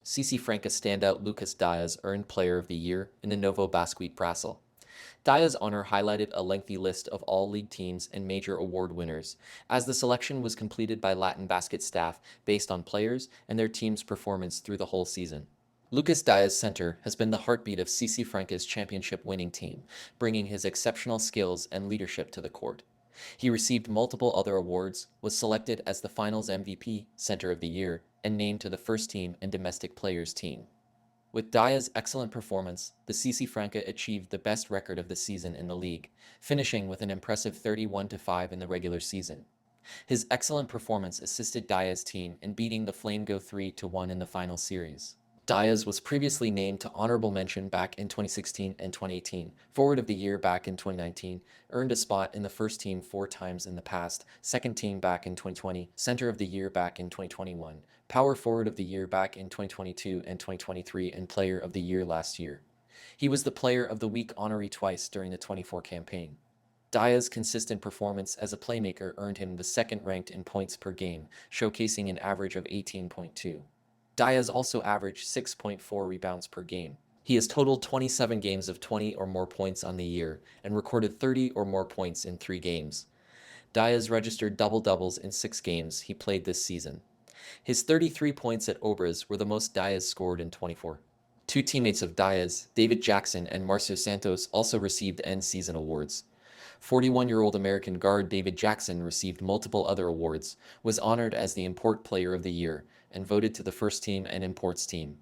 Sesi Franca standout Lucas Diaz earned Player of the Year in the Novo Basquete Brasil. Diaz's honor highlighted a lengthy list of all league teams and major award winners, as the selection was completed by Latin basket staff based on players and their team's performance through the whole season. Lucas Diaz Center has been the heartbeat of Sesi Franca's championship-winning team, bringing his exceptional skills and leadership to the court. He received multiple other awards, was selected as the Finals MVP, Center of the Year, and named to the first team and domestic players team. With Diaz's excellent performance, the Sesi Franca achieved the best record of the season in the league, finishing with an impressive 31-5 in the regular season. His excellent performance assisted Diaz's team in beating the Flamengo 3-1 in the final series. Diaz was previously named to honorable mention back in 2016 and 2018, Forward of the Year back in 2019, earned a spot in the first team 4 times in the past, second team back in 2020, Center of the Year back in 2021, Power Forward of the Year back in 2022 and 2023, and Player of the Year last year. He was the Player of the Week honoree twice during the 24 campaign. Diaz's consistent performance as a playmaker earned him the second ranked in points per game, showcasing an average of 18.2. Diaz also averaged 6.4 rebounds per game. He has totaled 27 games of 20 or more points on the year and recorded 30 or more points in 3 games. Diaz registered double-doubles in 6 games he played this season. His 33 points at Obras were the most Diaz scored in 24. 2 teammates of Diaz, David Jackson and Marcio Santos, also received end-season awards. 41-year-old American guard David Jackson received multiple other awards, was honored as the Import Player of the Year, and voted to the first team and imports team.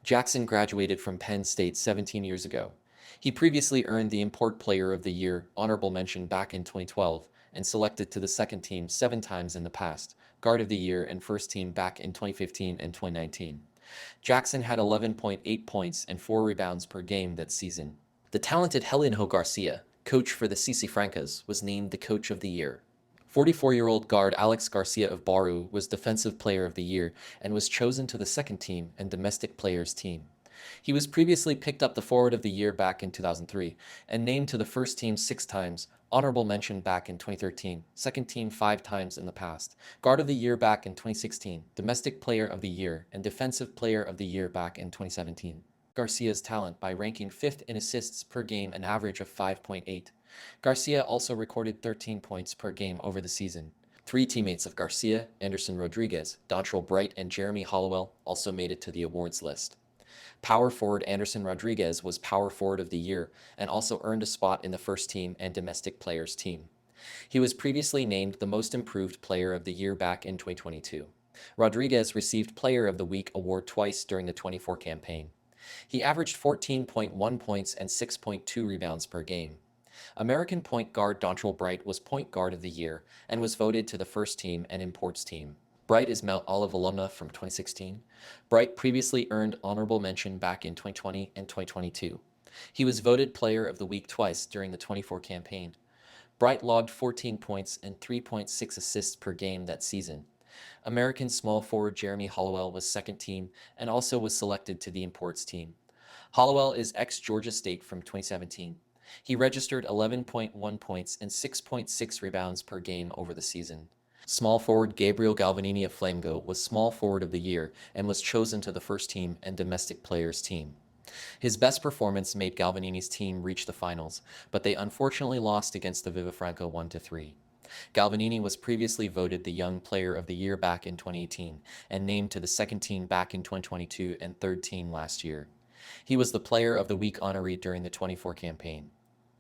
Jackson graduated from Penn State 17 years ago. He previously earned the Import Player of the Year honorable mention back in 2012 and selected to the second team 7 times in the past, Guard of the Year and first team back in 2015 and 2019. Jackson had 11.8 points and 4 rebounds per game that season. The talented Helinho Garcia, coach for the Sesi Francas, was named the Coach of the Year. 44-year-old guard Alex Garcia of Bauru was Defensive Player of the Year and was chosen to the second team and domestic players team. He was previously picked up the Forward of the Year back in 2003 and named to the first team 6 times, honorable mention back in 2013, second team 5 times in the past, Guard of the Year back in 2016, Domestic Player of the Year, and Defensive Player of the Year back in 2017. Garcia's talent by ranking 5th in assists per game, an average of 5.8. Garcia also recorded 13 points per game over the season. 3 teammates of Garcia, Anderson Rodrigues, Dontrell Brite, and Jeremy Hollowell, also made it to the awards list. Power forward Anderson Rodrigues was Power Forward of the Year and also earned a spot in the first team and domestic players team. He was previously named the Most Improved Player of the Year back in 2022. Rodrigues received Player of the Week award twice during the 24 campaign. He averaged 14.1 points and 6.2 rebounds per game. American point guard Dontrell Brite was Point Guard of the Year and was voted to the first team and imports team. Brite is Mount Olive alumna from 2016. Brite previously earned honorable mention back in 2020 and 2022. He was voted Player of the Week twice during the 24 campaign. Brite logged 14 points and 3.6 assists per game that season. American small forward Jeremy Hollowell was second team and also was selected to the imports team. Hollowell is ex-Georgia State from 2017. He registered 11.1 points and 6.6 rebounds per game over the season. Small forward Gabriel Galvanini of Flamengo was Small Forward of the Year and was chosen to the first team and domestic players team. His best performance made Galvanini's team reach the finals, but they unfortunately lost against the Viva Franca 1-3. Galvanini was previously voted the Young Player of the Year back in 2018 and named to the second team back in 2022 and third team last year. He was the Player of the Week honoree during the 24 campaign.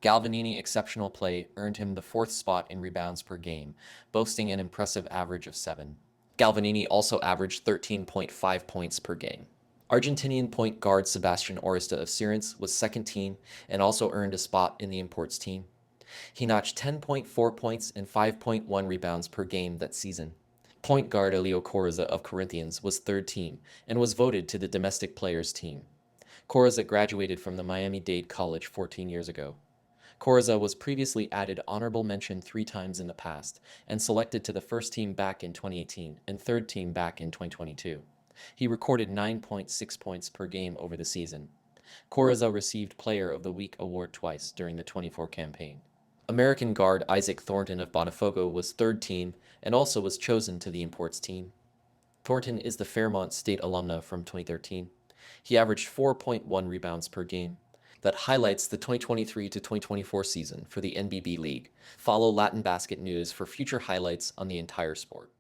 Galvanini's exceptional play earned him the 4th spot in rebounds per game, boasting an impressive average of 7. Galvanini also averaged 13.5 points per game. Argentinian point guard Sebastian Oresta of Sirens was second team and also earned a spot in the imports team. He notched 10.4 points and 5.1 rebounds per game that season. Point guard Elio Correa of Corinthians was third team and was voted to the domestic players team. Correa graduated from the Miami-Dade College 14 years ago. Correa was previously added honorable mention 3 times in the past and selected to the first team back in 2018 and third team back in 2022. He recorded 9.6 points per game over the season. Correa received Player of the Week award twice during the 24 campaign. American guard Isaac Thornton of Botafogo was third team and also was chosen to the imports team. Thornton is the Fairmont State alumna from 2013. He averaged 4.1 rebounds per game. That highlights the 2023 to 2024 season for the NBB League. Follow Latin Basket News for future highlights on the entire sport.